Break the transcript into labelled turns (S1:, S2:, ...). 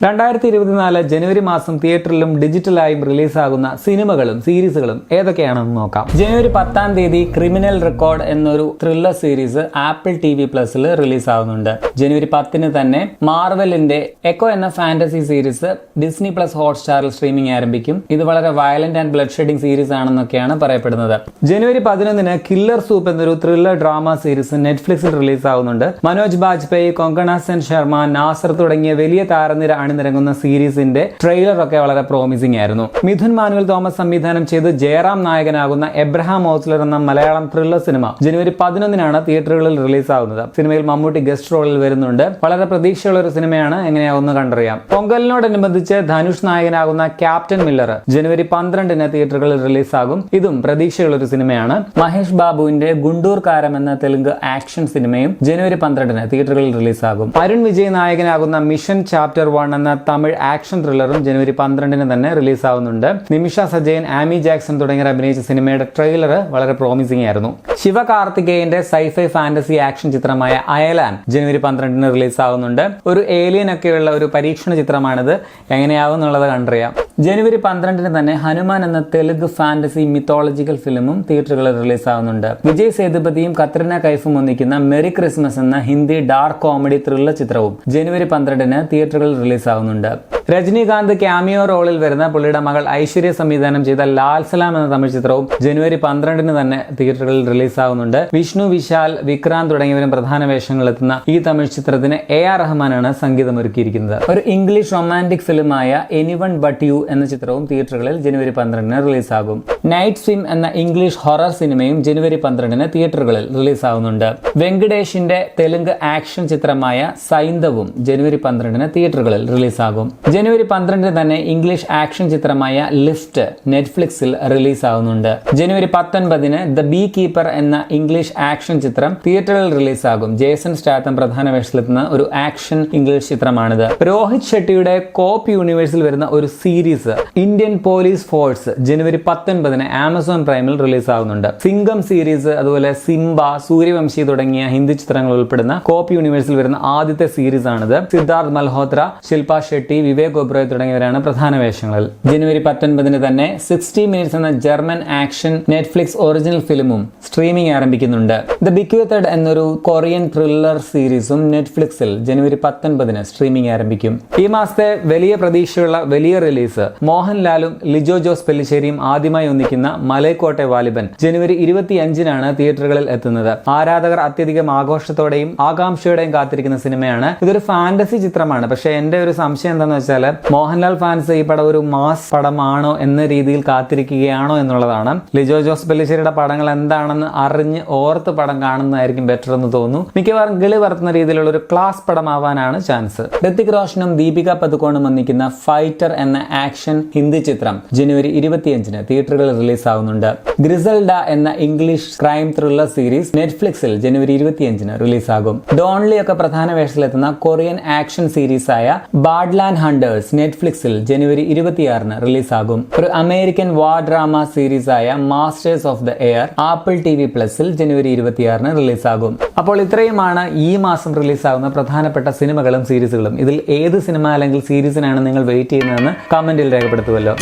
S1: 2024 ജനുവരി മാസം തിയേറ്ററിലും ഡിജിറ്റലായും റിലീസാകുന്ന സിനിമകളും സീരീസുകളും ഏതൊക്കെയാണെന്ന് നോക്കാം. ജനുവരി 10-ാം തീയതി ക്രിമിനൽ റെക്കോർഡ് എന്നൊരു ത്രില്ലർ സീരീസ് ആപ്പിൾ TV പ്ലസിൽ റിലീസാകുന്നുണ്ട്. ജനുവരി 10-ന് തന്നെ മാർവലിന്റെ എക്കോ എന്ന ഫാന്റസി സീരീസ് ഡിസ്നി പ്ലസ് ഹോട്ട്സ്റ്റാറിൽ സ്ട്രീമിംഗ് ആരംഭിക്കും. ഇത് വളരെ violent and blood shedding series ആണെന്നൊക്കെയാണ് പറയപ്പെടുന്നത്. ജനുവരി 11-ന് കില്ലർ സൂപ്പ് എന്നൊരു ത്രില്ലർ ഡ്രാമ സീരീസ് നെറ്റ്ഫ്ലിക്സിൽ റിലീസാകുന്നുണ്ട്. മനോജ് ബാജ്പേയി, കൊങ്കണ സെൻ ശർമ്മ, നാസർ തുടങ്ങിയ വലിയ താരനിര നിരങ്ങുന്ന സീരീസിന്റെ ട്രെയിലർ ഒക്കെ വളരെ പ്രോമിസിംഗ് ആയിരുന്നു. മിഥുൻ മാനുവൽ തോമസ് സംവിധാനം ചെയ്ത് ജയറാം നായകനാകുന്ന എബ്രഹാം ഓസ്ലർ എന്ന മലയാളം ത്രില്ലർ സിനിമ ജനുവരി 11-നാണ് തിയേറ്ററുകളിൽ റിലീസാവുന്നത്. സിനിമയിൽ മമ്മൂട്ടി ഗസ്റ്റ് റോളിൽ വരുന്നുണ്ട്. വളരെ പ്രതീക്ഷയുള്ള ഒരു സിനിമയാണ്. എങ്ങനെയാവുന്ന കണ്ടറിയാം. പൊങ്കലിനോടനുബന്ധിച്ച് ധനുഷ് നായകനാകുന്ന ക്യാപ്റ്റൻ മില്ലർ ജനുവരി 12-ന് തിയേറ്ററുകളിൽ റിലീസാകും. ഇതും പ്രതീക്ഷയുള്ള ഒരു സിനിമയാണ്. മഹേഷ് ബാബുവിന്റെ ഗുണ്ടൂർ കാരം എന്ന തെലുങ്ക് ആക്ഷൻ സിനിമയും ജനുവരി 12-ന് തിയേറ്ററുകളിൽ റിലീസാകും. അരുൺ വിജയ് നായകനാകുന്ന മിഷൻ ചാപ്റ്റർ 1 എന്ന തമിഴ് ആക്ഷൻ ത്രില്ലറും ജനുവരി 12-ന് തന്നെ റിലീസാവുന്നുണ്ട്. നിമിഷ സജയൻ, ആമി ജാക്സൺ തുടങ്ങിയവർ അഭിനയിച്ച സിനിമയുടെ ട്രെയിലർ വളരെ പ്രോമിസിംഗ് ആയിരുന്നു. ശിവകാർത്തികേയന്റെ സൈഫൈ ഫാന്റസി ആക്ഷൻ ചിത്രമായ അയലാൻ ജനുവരി 12-ന് റിലീസാവുന്നുണ്ട്. ഒരു ഏലിയൻ ഒക്കെയുള്ള ഒരു പരീക്ഷണ ചിത്രമാണിത്. എങ്ങനെയാവും എന്നുള്ളത് കണ്ടറിയാം. ജനുവരി 12-ന് തന്നെ ഹനുമാൻ എന്ന തെലുങ്ക് ഫാന്റസി മിത്തോളജിക്കൽ ഫിലിമും തിയേറ്ററുകളിൽ റിലീസാവുന്നുണ്ട്. വിജയ് സേതുപതിയും കത്രീന കൈഫും ഒന്നിക്കുന്ന മെറി ക്രിസ്മസ് എന്ന ഹിന്ദി ഡാർക്ക് കോമഡി ത്രില്ലർ ചിത്രവും ജനുവരി 12-ന് തിയേറ്ററുകളിൽ റിലീസാവുന്നുണ്ട്. രജനീകാന്ത് ക്യാമിയോ റോളിൽ വരുന്ന പുള്ളിയുടെ മകൾ ഐശ്വര്യ സംവിധാനം ചെയ്ത ലാൽ സലാം എന്ന തമിഴ് ചിത്രവും ജനുവരി 12-ന് തന്നെ തിയേറ്ററുകളിൽ റിലീസാവുന്നുണ്ട്. വിഷ്ണു, വിശാൽ, വിക്രാന്ത് തുടങ്ങിയവരും പ്രധാന വേഷങ്ങളിലെത്തുന്ന ഈ തമിഴ് ചിത്രത്തിന് AR റഹ്മാനാണ് സംഗീതമൊരുക്കിയിരിക്കുന്നത്. ഒരു ഇംഗ്ലീഷ് റൊമാന്റിക് ഫിലിമായ എനിവൺ ബട്ട് യു എന്ന ചിത്രവും തിയേറ്ററുകളിൽ ജനുവരി 12-ന് റിലീസാകും. നൈറ്റ് സ്വിം എന്ന ഇംഗ്ലീഷ് ഹൊറർ സിനിമയും ജനുവരി 12-ന് തിയേറ്ററുകളിൽ റിലീസാവുന്നുണ്ട്. വെങ്കടേഷിന്റെ തെലുങ്ക് ആക്ഷൻ ചിത്രമായ സൈന്ധവും ജനുവരി 12-ന് തിയേറ്ററുകളിൽ റിലീസാകും. ജനുവരി 12-ന് തന്നെ ഇംഗ്ലീഷ് ആക്ഷൻ ചിത്രമായ ലിഫ്റ്റ് നെറ്റ്ഫ്ലിക്സിൽ റിലീസാവുന്നുണ്ട്. ജനുവരി 19-ന് ദ ബീ കീപ്പർ എന്ന ഇംഗ്ലീഷ് ആക്ഷൻ ചിത്രം തിയേറ്ററിൽ റിലീസാകും. ജേസൺ സ്റ്റാത്തം പ്രധാന വേഷത്തിലെത്തുന്ന ഒരു ആക്ഷൻ ഇംഗ്ലീഷ് ചിത്രമാണിത്. രോഹിത് ഷെട്ടിയുടെ കോപ്പ് യൂണിവേഴ്സിൽ വരുന്ന ഒരു സീരീസ് ഇന്ത്യൻ പോലീസ് ഫോഴ്സ് ജനുവരി 19-ന് ആമസോൺ പ്രൈമിൽ റിലീസാവുന്നുണ്ട്. സിംഗം സീരീസ്, അതുപോലെ സിംബ, സൂര്യവംശി തുടങ്ങിയ ഹിന്ദി ചിത്രങ്ങൾ ഉൾപ്പെടുന്ന കോപ്പ് യൂണിവേഴ്സിൽ വരുന്ന ആദ്യത്തെ സീരീസ് ആണിത്. സിദ്ധാർത്ഥ് മൽഹോത്ര, ശില്പ ഷെട്ടി, വിവേക് ഒബ്രോയ് തുടങ്ങിയവരാണ് പ്രധാന വേഷങ്ങളിൽ. ജനുവരി 19-ന് തന്നെ 60 മിനിറ്റ്സ് എന്ന ജർമ്മൻ ആക്ഷൻ നെറ്റ്ഫ്ലിക്സ് ഒറിജിനൽ ഫിലിമും സ്ട്രീമിംഗ് ആരംഭിക്കുന്നുണ്ട്. ദ ബിക്വേത്തഡ് എന്നൊരു കൊറിയൻ ത്രില്ലർ സീരീസും നെറ്റ്ഫ്ലിക്സിൽ ജനുവരി 19-ന് സ്ട്രീമിംഗ് ആരംഭിക്കും. ഈ മാസത്തെ വലിയ പ്രതീക്ഷയുള്ള വലിയ റിലീസ് മോഹൻലാലും ലിജോ ജോസ് പെല്ലിശ്ശേരിയും ആദ്യമായി ഒന്നിക്കുന്ന മലൈക്കോട്ടെ വാലിബൻ ജനുവരി 25-നാണ് തിയേറ്ററുകളിൽ എത്തുന്നത്. ആരാധകർ അത്യധികം ആഘോഷത്തോടെയും ആകാംക്ഷയോടെയും കാത്തിരിക്കുന്ന സിനിമയാണ്. ഇതൊരു ഫാന്റസി ചിത്രമാണ്. പക്ഷെ എന്റെ ഒരു സംശയം എന്താണെന്ന് വെച്ചാൽ മോഹൻലാൽ ഫാൻസ് ഈ പടം ഒരു മാസ് പടമാണോ എന്ന രീതിയിൽ കാത്തിരിക്കുകയാണോ എന്നുള്ളതാണ്. ലിജോ ജോസ് പെല്ലിശ്ശേരിയുടെ പടങ്ങൾ എന്താണെന്ന് അറിഞ്ഞ് ഓർത്ത് പടം കാണുന്നതായിരിക്കും ബെറ്റർ എന്ന് തോന്നുന്നു. മിക്കവാറും കിളി പറത്തുന്ന രീതിയിലുള്ള ഒരു ക്ലാസ് പടമാവാനാണ് ചാൻസ്. ഋത്തിക് റോഷനും ദീപിക പദുക്കോണും ഒന്നിക്കുന്ന ഫൈറ്റർ എന്ന ആക്ഷൻ ഹിന്ദി ചിത്രം ജനുവരി 25-ന് തിയേറ്ററുകളിൽ റിലീസാവുന്നുണ്ട്. ഗ്രിസൽഡ എന്ന ഇംഗ്ലീഷ് ക്രൈം ത്രില്ലർ സീരീസ് നെറ്റ്ഫ്ലിക്സിൽ ജനുവരി 25-ന് റിലീസാകും. ഡോൺലി ഒക്കെ പ്രധാന വേഷത്തിലെത്തുന്ന കൊറിയൻ ആക്ഷൻ സീരീസ് ആയ ബാഡ്ലാൻഡ് ഹണ്ടേഴ്സ് നെറ്റ്ഫ്ലിക്സിൽ ജനുവരി 26-ന് റിലീസാകും. ഒരു അമേരിക്കൻ വാർ ഡ്രാമ സീരീസ് ആയ masters of the air apple TV പ്ലസിൽ ജനുവരി 26-ന് റിലീസാകും. അപ്പോൾ ഇത്രയുമാണ് ഈ മാസം റിലീസാകുന്ന പ്രധാനപ്പെട്ട സിനിമകളും സീരീസുകളും. ഇതിൽ ഏത് സിനിമ അല്ലെങ്കിൽ സീരീസിനാണ് നിങ്ങൾ വെയിറ്റ് ചെയ്യുന്നതെന്ന് കമന്റിൽ രേഖപ്പെടുത്തുമല്ലോ.